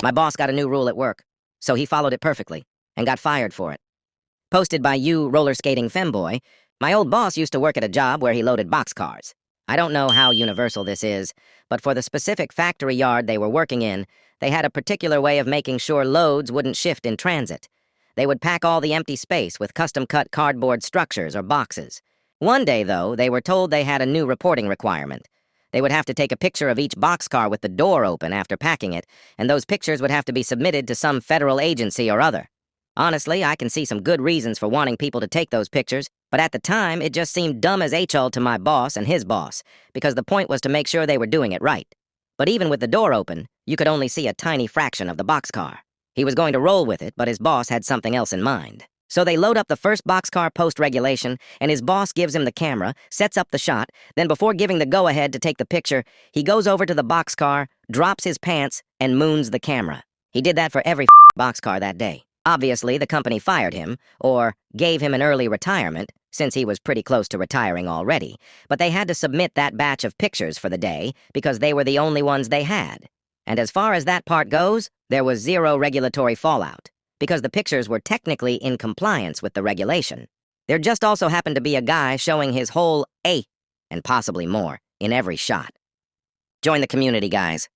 My boss got a new rule at work, so he followed it perfectly and got fired for it. Posted by you, roller skating femboy, my old boss used to work at a job where he loaded boxcars. I don't know how universal this is, but for the specific factory yard they were working in, they had a particular way of making sure loads wouldn't shift in transit. They would pack all the empty space with custom-cut cardboard structures or boxes. One day, though, they were told they had a new reporting requirement. They would have to take a picture of each boxcar with the door open after packing it, and those pictures would have to be submitted to some federal agency or other. Honestly, I can see some good reasons for wanting people to take those pictures, but at the time, it just seemed dumb as HL to my boss and his boss, because the point was to make sure they were doing it right. But even with the door open, you could only see a tiny fraction of the boxcar. He was going to roll with it, but his boss had something else in mind. So they load up the first boxcar post-regulation, and his boss gives him the camera, sets up the shot, then before giving the go-ahead to take the picture, he goes over to the boxcar, drops his pants, and moons the camera. He did that for every boxcar that day. Obviously, the company fired him, or gave him an early retirement, since he was pretty close to retiring already, but they had to submit that batch of pictures for the day because they were the only ones they had. And as far as that part goes, there was zero regulatory fallout, because the pictures were technically in compliance with the regulation. There just also happened to be a guy showing his whole A, and possibly more, in every shot. Join the community, guys.